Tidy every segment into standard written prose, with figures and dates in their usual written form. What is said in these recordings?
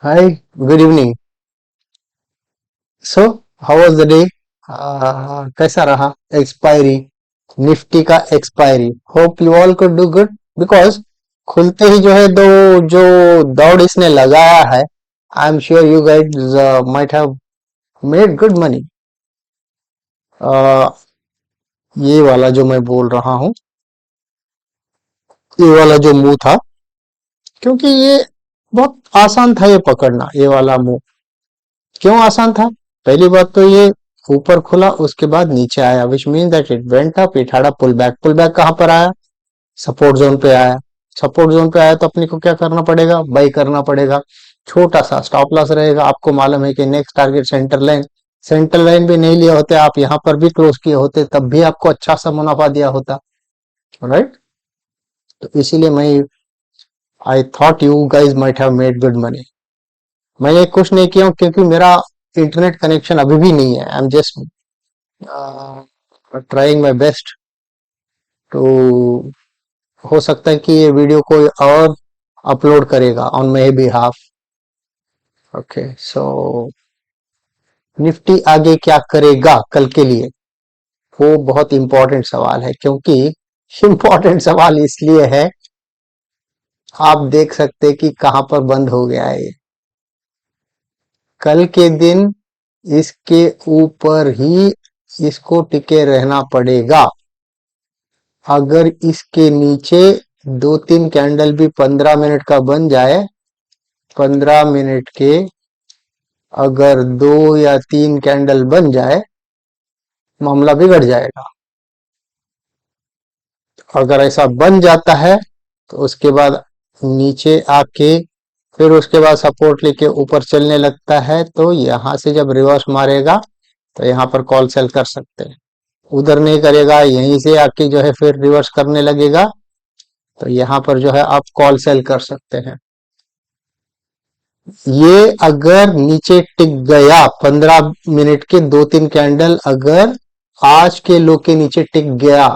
Hi, good evening. So, how was the day? कैसा रहा expiry Nifty का expiry? Hope you all could do good because खुलते ही जो है दो जो दौड़ इसने लगाया है, I am sure you guys might have made good money. ये वाला जो मैं बोल रहा हूँ, ये वाला जो मुंह था, क्योंकि ये बहुत आसान था ये पकड़ना, ये वाला मुंह। क्यों आसान था? पहली बात तो ये ऊपर खुला, उसके बाद नीचे आया, which mean that it went up, it had a pull back. Pull back कहां पर आया? सपोर्ट जोन पे आया। सपोर्ट जोन पे आया तो अपने को क्या करना पड़ेगा? बाई करना पड़ेगा। छोटा सा स्टॉप लॉस रहेगा। आपको मालूम है कि next target centre line, centre line भी नहीं लिए होते आप, यहां पर भी क्लोज किए होते, तब भी आपको अच्छा सा मुनाफा दिया होता। राइट? तो इसीलिए मैं I thought you guys might have made good money. मैंने कुछ नहीं किया क्योंकि मेरा इंटरनेट कनेक्शन अभी भी नहीं है। I am just trying my best to, हो सकता है कि ये वीडियो कोई और अपलोड करेगा on my behalf. Okay, so Nifty आगे क्या करेगा कल के लिए, वो बहुत इंपॉर्टेंट सवाल है। क्योंकि इंपॉर्टेंट सवाल इसलिए है, आप देख सकते हैं कि कहां पर बंद हो गया है ये। कल के दिन इसके ऊपर ही इसको टिके रहना पड़ेगा। अगर इसके नीचे दो तीन कैंडल भी 15 मिनट का बन जाए, 15 मिनट के अगर दो या तीन कैंडल बन जाए, मामला बिगड़ जाएगा। अगर ऐसा बन जाता है तो उसके बाद नीचे आके फिर उसके बाद सपोर्ट लेके ऊपर चलने लगता है, तो यहां से जब रिवर्स मारेगा तो यहां पर कॉल सेल कर सकते हैं। उधर नहीं करेगा, यहीं से आके जो है फिर रिवर्स करने लगेगा, तो यहां पर जो है आप कॉल सेल कर सकते हैं। ये अगर नीचे टिक गया, 15 मिनट के दो तीन कैंडल अगर आज के लो के नीचे टिक गया,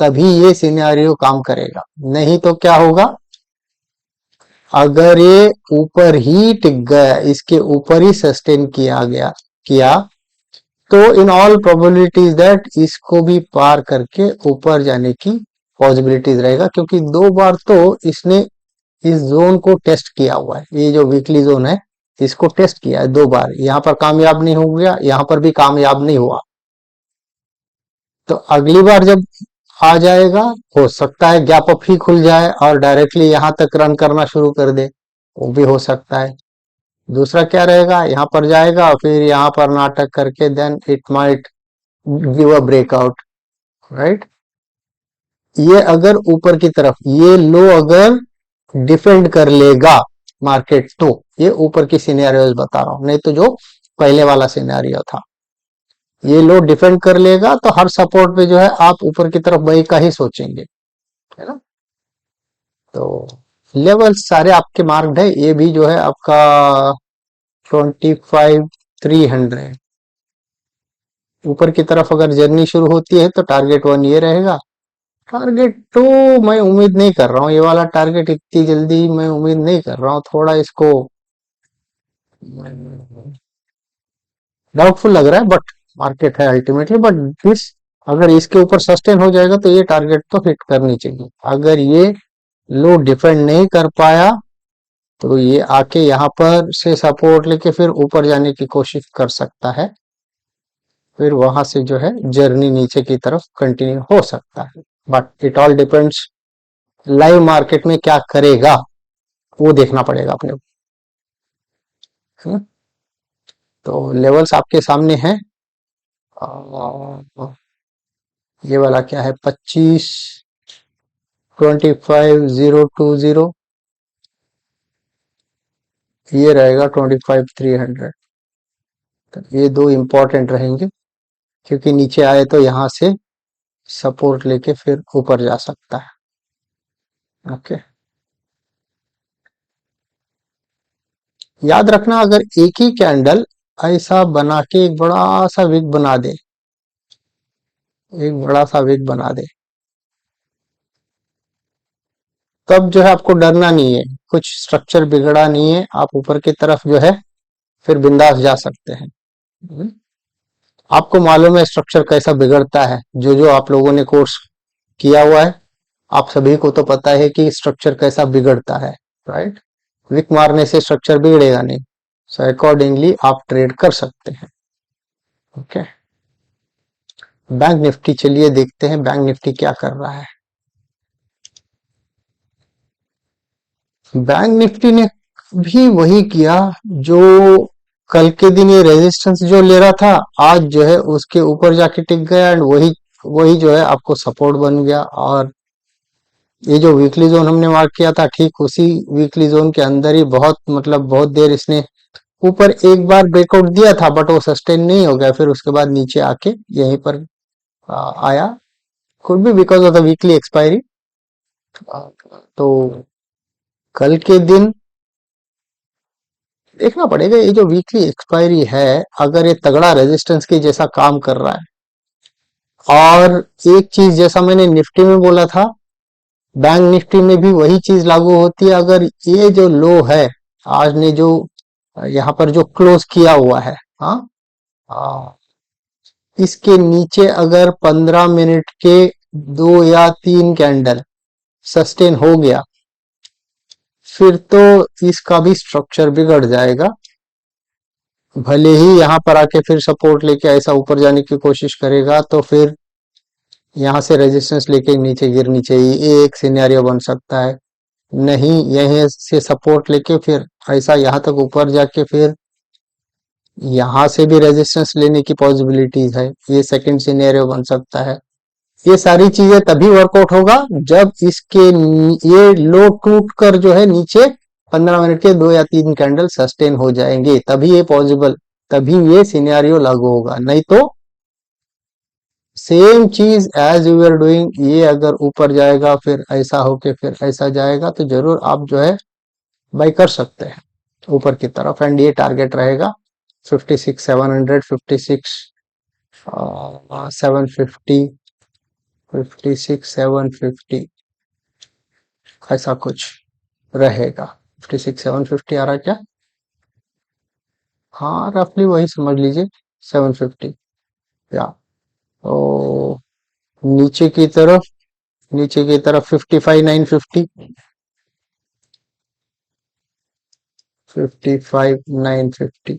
तभी ये सिनेरियो काम करेगा। नहीं तो क्या होगा? अगर ये ऊपर ही टिक गया, इसके ऊपर ही सस्टेन किया, तो इन ऑल प्रोबेबिलिटीज दैट इसको भी पार करके ऊपर जाने की पॉसिबिलिटीज रहेगा। क्योंकि दो बार तो इसने इस जोन को टेस्ट किया हुआ है, ये जो वीकली जोन है इसको टेस्ट किया है दो बार। यहां पर कामयाब नहीं हो गया, यहां पर भी कामयाब नहीं हुआ। तो अगली बार जब आ जाएगा, हो सकता है गैप अप ही खुल जाए और डायरेक्टली यहां तक रन करना शुरू कर दे, वो भी हो सकता है। दूसरा क्या रहेगा, यहां पर जाएगा फिर यहां पर नाटक करके then it might give a breakout. Right? ये अगर ऊपर की तरफ ये लो अगर डिफेंड कर लेगा मार्केट, तो ये ऊपर की सिनेरियोज बता रहा हूं। नहीं तो जो पहले वाला सिनेरियो था, ये लो डिफेंड कर लेगा तो हर सपोर्ट पे जो है आप ऊपर की तरफ बाई का ही सोचेंगे, है ना? तो लेवल सारे आपके मार्क्ड है। ये भी जो है आपका 25,300 ऊपर की तरफ अगर जर्नी शुरू होती है तो टारगेट वन ये रहेगा। टारगेट टू मैं उम्मीद नहीं कर रहा हूँ, ये वाला टारगेट इतनी जल्दी मैं उम्मीद नहीं कर रहा हूँ, थोड़ा इसको डाउटफुल लग रहा है। बट मार्केट है अल्टीमेटली, बट दिस अगर इसके ऊपर सस्टेन हो जाएगा तो ये टारगेट तो हिट करनी चाहिए। अगर ये लो डिफेंड नहीं कर पाया तो ये आके यहाँ पर से सपोर्ट लेके फिर ऊपर जाने की कोशिश कर सकता है, फिर वहां से जो है जर्नी नीचे की तरफ कंटिन्यू हो सकता है। But it all depends live market में क्या करेगा, वो देखना पड़ेगा अपने को। है ना? तो लेवल्स आपके सामने हैं। ये वाला क्या है? 25,020, ये रहेगा 25,300। तो ये दो इंपॉर्टेंट रहेंगे, क्योंकि नीचे आए तो यहां से सपोर्ट लेके फिर ऊपर जा सकता है। ओके, याद रखना, अगर एक ही कैंडल ऐसा बना के एक बड़ा सा विक बना दे, एक बड़ा सा विक बना दे, तब जो है आपको डरना नहीं है। कुछ स्ट्रक्चर बिगड़ा नहीं है, आप ऊपर की तरफ जो है फिर बिंदास जा सकते हैं। आपको मालूम है स्ट्रक्चर कैसा बिगड़ता है, जो जो आप लोगों ने कोर्स किया हुआ है, आप सभी को तो पता है कि स्ट्रक्चर कैसा बिगड़ता है, राइट। विक मारने से स्ट्रक्चर बिगड़ेगा नहीं, सो अकॉर्डिंगली आप ट्रेड कर सकते हैं। ओके, बैंक निफ्टी चलिए देखते हैं बैंक निफ्टी क्या कर रहा है। बैंक निफ्टी ने भी वही किया जो कल के दिन ये रेजिस्टेंस जो ले रहा था, आज जो है उसके ऊपर जाके टिक गया एंड वही वही जो है आपको सपोर्ट बन गया। और ये जो वीकली जोन हमने मार्क किया था, ठीक उसी वीकली जोन के अंदर ही बहुत मतलब बहुत देर इसने ऊपर एक बार ब्रेकआउट दिया था, बट वो सस्टेन नहीं हो गया, फिर उसके बाद नीचे आके यहीं पर आया। Could be because of the weekly expiry. तो कल के दिन देखना पड़ेगा, ये जो वीकली एक्सपायरी है अगर ये तगड़ा रेजिस्टेंस के जैसा काम कर रहा है, और एक चीज जैसा मैंने निफ्टी में बोला था, बैंक निफ्टी में भी वही चीज लागू होती है। अगर ये जो लो है आज ने जो यहाँ पर जो क्लोज किया हुआ है, हाँ, इसके नीचे अगर 15 मिनट के 2 या 3 कैंडल सस्टेन हो गया, फिर तो इसका भी स्ट्रक्चर बिगड़ जाएगा। भले ही यहाँ पर आके फिर सपोर्ट लेके ऐसा ऊपर जाने की कोशिश करेगा, तो फिर यहाँ से रेजिस्टेंस लेके नीचे गिरनी चाहिए, ये एक सिनेरियो बन सकता है। नहीं, यहीं से सपोर्ट लेके फिर ऐसा यहाँ तक ऊपर जाके फिर यहाँ से भी रेजिस्टेंस लेने की पॉसिबिलिटीज है, ये सेकंड सिनेरियो बन सकता है। ये सारी चीजें तभी वर्कआउट होगा जब इसके ये लो टूट कर जो है नीचे 15 मिनट के 2 या 3 कैंडल सस्टेन हो जाएंगे, तभी ये पॉसिबल, तभी ये सिनेरियो लागू होगा। नहीं तो सेम चीज एज यू आर डूइंग, ये अगर ऊपर जाएगा फिर ऐसा होके फिर ऐसा जाएगा, तो जरूर आप जो है बाई कर सकते हैं ऊपर की तरफ। एंड ये टारगेट रहेगा 56,700, 56,750, 56,750 ऐसा कुछ रहेगा। 56,750 आ रहा क्या? हाँ, रफली वही समझ लीजिए 750 या। तो नीचे की तरफ, नीचे की तरफ 55,950, 55,950।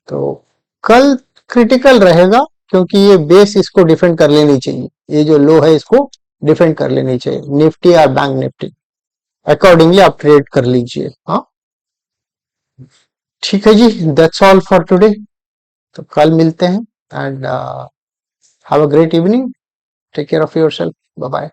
तो कल क्रिटिकल रहेगा, क्योंकि ये बेस इसको डिफेंड कर लेनी चाहिए, ये जो लो है इसको डिफेंड कर लेनी चाहिए, निफ्टी और बैंक निफ्टी। अकॉर्डिंगली आप ट्रेड कर लीजिए। हाँ, ठीक है जी, दैट्स ऑल फॉर टुडे। तो कल मिलते हैं and have a great evening, take care of yourself, bye bye.